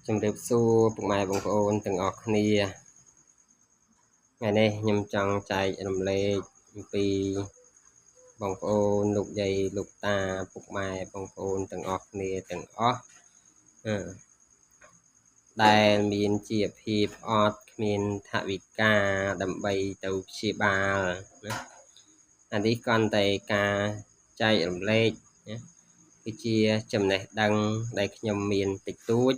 Trong điệp xu bụng mày bông ôn từng ọt nia ngày nay nhằm trong chạy làm lệ vì bông ôn lục dây lục ta bụng mày bông ôn từng ọt nia từng ọt đại miền chia hiệp ọt miền thạ vị ca đầm bay tàu chia ba anh đi con tay ca chạy làm lệ cái chia chầm này đăng đại nhầm miền tịch túi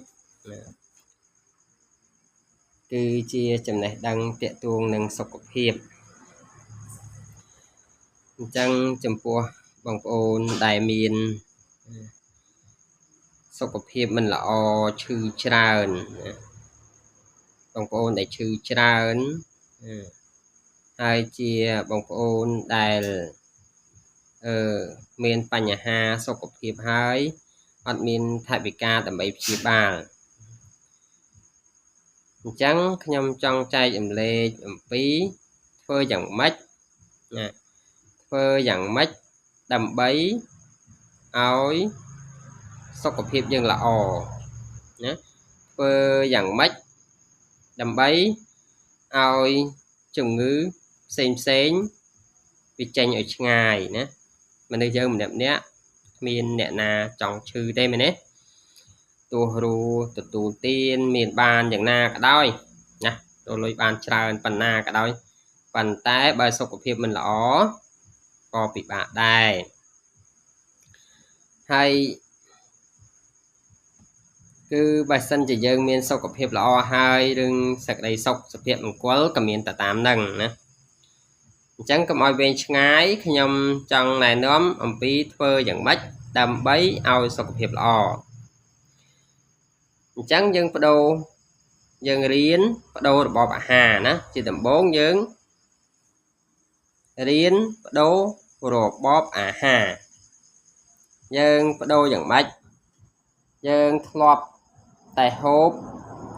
คือជាចំណេះដឹងតាក់ទងនឹងសុខភាពអញ្ចឹងចំពោះបងប្អូនដែលមានសុខភាពមិនល្អឈឺច្រើនបងប្អូនដែលឈឺច្រើនហើយជាបងប្អូនដែលមានបញ្ហាសុខភាពហើយអត់មានថវិកាដើម្បីព្យាបាលអញ្ចឹងខ្ញុំចង់ចែកអំលែកអំពីធ្វើយ៉ាងម៉េចដើម្បីឲ្យសុខភាពយើងល្អណាធ្វើយ៉ាងម៉េចដើម្បីឲ្យជំងឺផ្សេងវាចេញឲ្យឆ្ងាយណាមនុស្សយើងម្នាក់គ្មានអ្នកណាចង់ឈឺទេមែនទេទោះរូទទួលទានមានបានយ៉ាងណាក៏ដោយណាទៅលុយបានច្រើនប៉ុណ្ណាក៏ដោយប៉ុន្តែបើសុខភាពមិនល្អក៏ពិបាកដែរហើយគឺបើសិនជាយើងមានសុខភាពល្អហើយរឿងសក្តីសុខសុភមង្គលក៏មានតែតាមនឹងណាអញ្ចឹងកុំឲ្យវែងឆ្ងាយខ្ញុំចង់ណែនាំអំពីធ្វើយ៉ាងម៉េចដើម្បីឲ្យសុខភាពល្អអញ្ចឹងយើងរៀនបដូររបបអាហារណាជាដំបូងយើងរៀនបដូររបបអាហារយើងបដូរយ៉ាងម៉េចយើងធ្លាប់តែហូប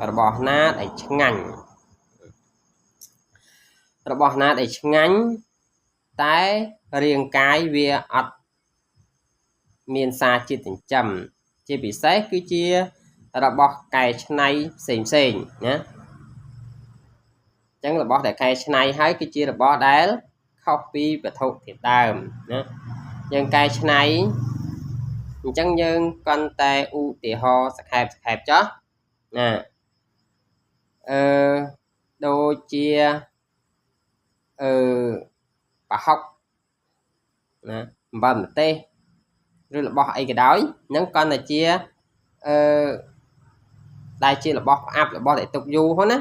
របស់ណាដែលឆ្ងាញ់តែរាងកាយវាអត់មានសារជាតិចិញ្ចឹមជាពិសេសគឺជារបស់កែច្នៃផ្សេងណាអញ្ចឹងរបស់ដែលកែច្នៃហើយគឺជារបស់ដែលខុសពីវត្ថុធាតុដើមណាយើងកែច្នៃអញ្ចឹងយើងកាន់តែឧទាហរណ៍សង្ខេបចុះណាដូចជាប្រហុកណាអំបិលម្ទេសឬរបស់អីក៏ដោយហ្នឹងកាន់តែជាដែលជារបស់ផ្អាប់របស់ដែលទុកយូរហ្នឹងណា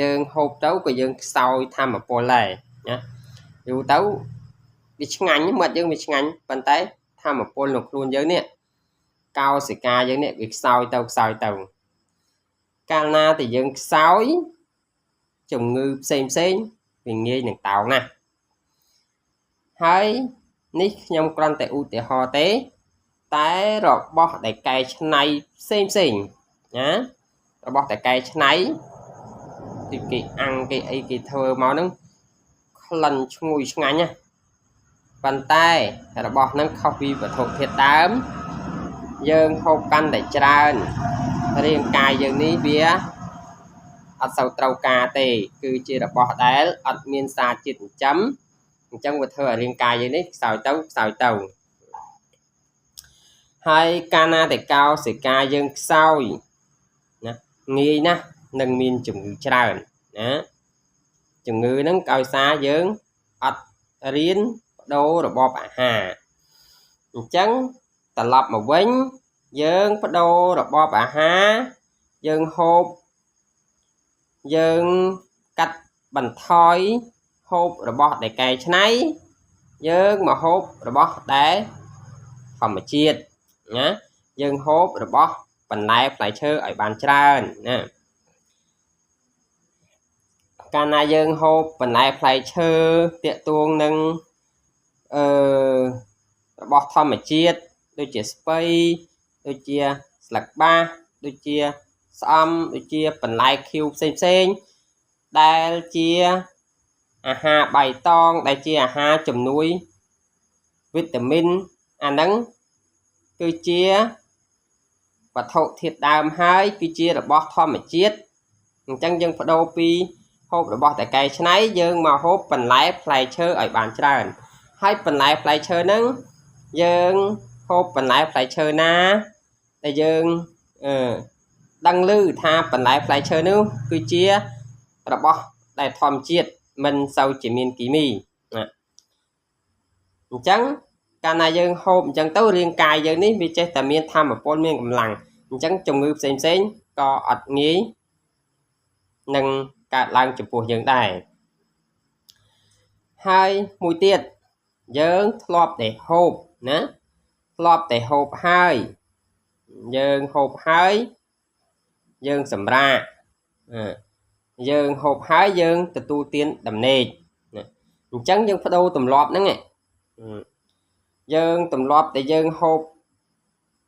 យើងហូបទៅក៏យើងខ្សោយធម្មពលដែរណាយូរទៅវាឆ្ងាញ់មាត់យើងវាឆ្ងាញ់ប៉ុន្តែធម្មពលនៅខ្លួនយើងនេះកោសិកាយើងនេះវាខ្សោយទៅកាលណាតែយើងខ្សោយជំងឺផ្សេងវាងាយនឹងតោងណាហើយនេះខ្ញុំគ្រាន់តែឧទាហរណ៍ទេតែរបស់ដែលកែច្នៃផ្សេងណារបស់ដែលកែច្នៃទីគេអាំងគេអីគេធ្វើមកហ្នឹងក្លិនឈ្ងុយឆ្ងាញ់ណាប៉ុន្តែរបស់ហ្នឹងខុសពីវត្ថុធាតុដើមយើងហូបកាន់តែច្រើនរាងកាយយើងនេះវាអត់សូវត្រូវការទេគឺជារបស់ដែលអត់មានសារជាតិចិញ្ចឹមអញ្ចឹងវាធ្វើឲ្យរាងកាយយើងនេះខ្សោយទៅហើយកាលណាតែកោសិកាយើងខ្សោយណាងាយណាស់នឹងមានជំងឺច្រើនណាជំងឺហ្នឹងដោយសារយើងអត់រៀនបដូររបបអាហារអញ្ចឹងត្រឡប់មកវិញយើងបដូររបបអាហារយើងហូបយើងកាត់បន្ថយហូបរបស់ដែលកែច្នៃយើងមកហូបរបស់ដែលធម្មជាតិណាយើងហូបរបស់បន្លែផ្លែឈើឲ្យបានច្រើនណាកាលណាយើងហូបបន្លែផ្លែឈើតាក់ទងនឹងរបស់ធម្មជាតិដូចជាស្ពៃដូចជាស្លឹកបាសដូចជាស្អំដូចជាបន្លែខៀវផ្សេងដែលជាអាហារបៃតងដែលជាអាហារជំនួយវីតាមីនអាហ្នឹងគឺជា វត្ថុធាតុដើមហើយគឺជារបស់ធម្មជាតិអញ្ចឹងយើងបដូរពីហូបរបស់តែកែច្នៃយើងមកហូបបន្លែផ្លែឈើឲ្យបានច្រើនហើយបន្លែផ្លែឈើហ្នឹងយើងហូបបន្លែផ្លែឈើណាដែលយើងដឹងឮថាបន្លែផ្លែឈើនោះគឺជារបស់ដែលធម្មជាតិមិនសូវជាមានគីមីអញ្ចឹងកាលណាយើងហូបអញ្ចឹងទៅរាងកាយយើងនេះវាចេះតែមានថាមពលមានកម្លាំងអញ្ចឹងជំងឺផ្សេងក៏អត់ងាយនឹងកើតឡើងចំពោះយើងដែរហើយមួយទៀតយើងធ្លាប់តែហូបណាធ្លាប់តែហូបហើយយើងហូបហើយយើងសម្រាកយើងហូបហើយយើងទទួលទានដំណេកអញ្ចឹងយើងបដូរទម្លាប់ហ្នឹងយើងទម្លាប់តែយើងហូប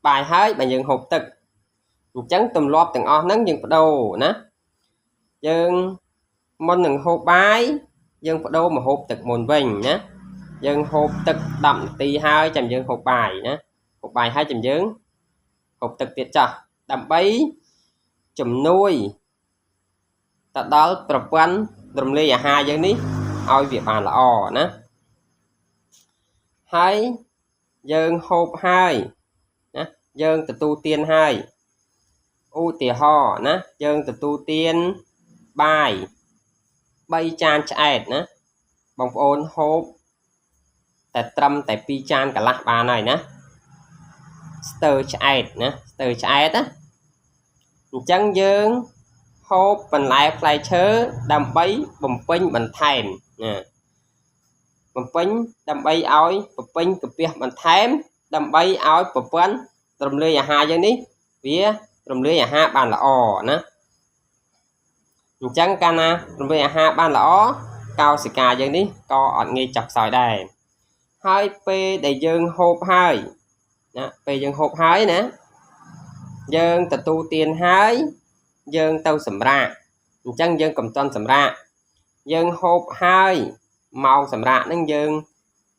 បាយហើយបើយើងហូបទឹកអញ្ចឹងទម្លាប់ទាំងអស់ហ្នឹងយើងបដូរណាយើងមុននឹងហូបបាយយើងបដូរមកហូបទឹកមុនវិញណាយើងហូបទឹក10នាទីហើយចាំយើងហូបបាយណាហូបបាយហើយចាំយើងហូបទឹកទៀតចាស់ដើម្បីជំនួយទៅដល់ប្រព័ន្ធរំលាយអាហារយើងនេះឲ្យវាបានល្អណាហើយយើងហូបហើយណាយើងទទួលទានហើយឧទាហរណ៍ណាយើងទទួលទានបាយ3ចានឆ្អែតណាបងប្អូនហូបតែត្រឹមតែ2ចានកន្លះបានហើយណាស្ទើឆ្អែតណាស្ទើឆ្អែតណាអញ្ចឹងយើងហូបបន្លែផ្លែឈើដើម្បីបំពេញបន្ថែមណាបំពេញដើម្បីឲ្យបំពេញកាពះបន្ថែមដើម្បីឲ្យប្រព័ន្ធរំលាយអាហារយើងនេះវារំលាយអាហារបានល្អណាអញ្ចឹងកាលណារំលាយអាហារបានល្អកោសិកាយើងនេះក៏អត់ងាយចាប់ខ្សោយដែរហើយពេលដែលយើងហូបហើយណាពេលយើងហូបហើយណាយើងទទួលទានហើយយើងទៅសម្រាកអញ្ចឹងយើងកំទាន់សម្រាកយើងហូបហើយម៉ោងសម្រាកហ្នឹងយើង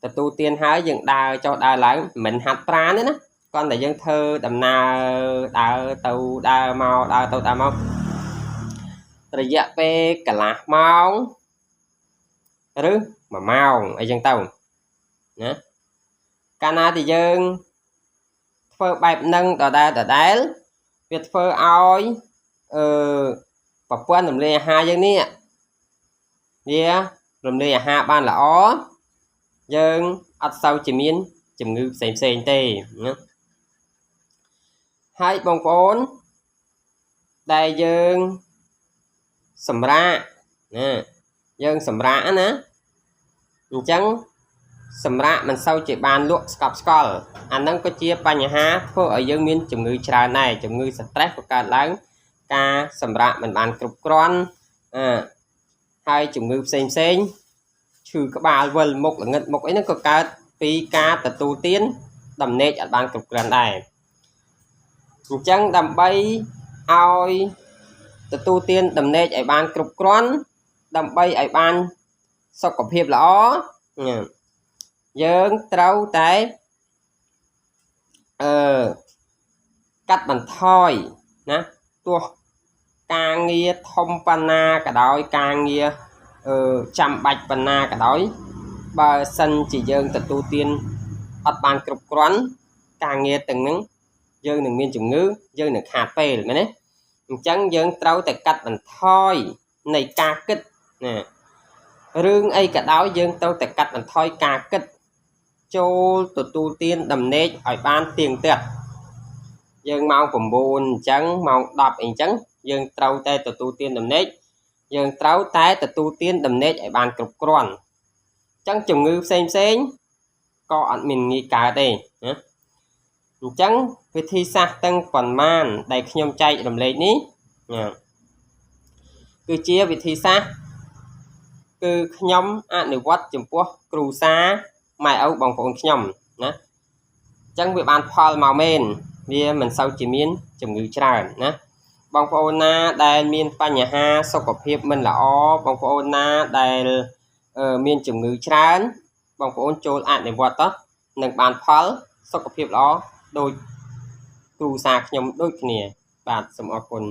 ទទួលទានហើយយើងដើរចុះដើរឡើងមិនហាត់ប្រាណទេណាគ្រាន់តែយើងធ្វើដំណើរដើរទៅដើរមកដើរទៅដើរមករយៈពេលកន្លះម៉ោងឬ1ម៉ោងអីចឹងទៅណាកាលណាដែលយើងធ្វើបែបហ្នឹងដដែលវាធ្វើឲ្យប្រព័ន្ធរំលាយអាហារយើងនេះវារំលាយអាហារបានល្អយើងអត់សូវជាមានជំងឺផ្សេងទេណាហើយបងប្អូនដែលយើងសម្រាកណាយើងសម្រាកណាអញ្ចឹងសម្រាកមិនសូវជាបានលក់ស្កប់ស្កល់អាហ្នឹងក៏ជាបញ្ហាធ្វើឲ្យយើងមានជំងឺច្រើនដែរជំងឺ stress ក៏កើតឡើងការសម្រាកមិនបានគ្រប់គ្រាន់ហើយជំងឺផ្សេងឈឺក្បាលវិលមុខល្ងឹតមុខអីហ្នឹងក៏កើតពីការទទួលទានដំណេកអត់បានគ្រប់គ្រាន់ដែរអញ្ចឹងដើម្បីឲ្យទទួលទានដំណេកឲ្យបានគ្រប់គ្រាន់ដើម្បីឲ្យបានសុខភាពល្អយើងត្រូវតែកាត់បន្ថយណាទោះការងារធំប៉ុណ្ណាក៏ដោយការងារចាំបាច់ប៉ុណ្ណាក៏ដោយបើសិនជាយើងទទួលទានអត់បានគ្រប់គ្រាន់ការងារទាំងហ្នឹងយើងនឹងមានជំងឺយើងនឹងខាតពេលមែនទេអញ្ចឹងយើងត្រូវតែកាត់បន្ថយនៃការគិតណារឿងអីក៏ដោយយើងត្រូវតែកាត់បន្ថយការគិតចូលទទួលទានដំណេកឲ្យបានទៀងទាត់យើងម៉ោង9អញ្ចឹងម៉ោង10អីអញ្ចឹងយើងត្រូវតែទទួលទានដំណេកយើងត្រូវតែទទួលទានដំណេកឲ្យបានគ្រប់គ្រាន់អញ្ចឹងជំងឺផ្សេងក៏អត់មានងាយកើតទេណាអញ្ចឹងវិធីសាស្ត្រទាំងប៉ុន្មានដែលខ្ញុំចែករំលែកនេះគឺជាវិធីសាស្ត្រគឺខ្ញុំអនុវត្តចំពោះគ្រូសាម៉ែឪបងប្អូនខ្ញុំណាអញ្ចឹងវាបានផលមកមែនវាមិនសូវជាមានជំងឺច្រើនណាបងប្អូនណាដែលមានបញ្ហាសុខភាពមិនល្អបងប្អូនណាដែលមានជំងឺច្រើនបងប្អូនចូលអនុវត្តទៅនឹងបានផលសុខភាពល្អដូច គ្រូសាខ្ញុំដូចគ្នាបាទសូមអរគុណ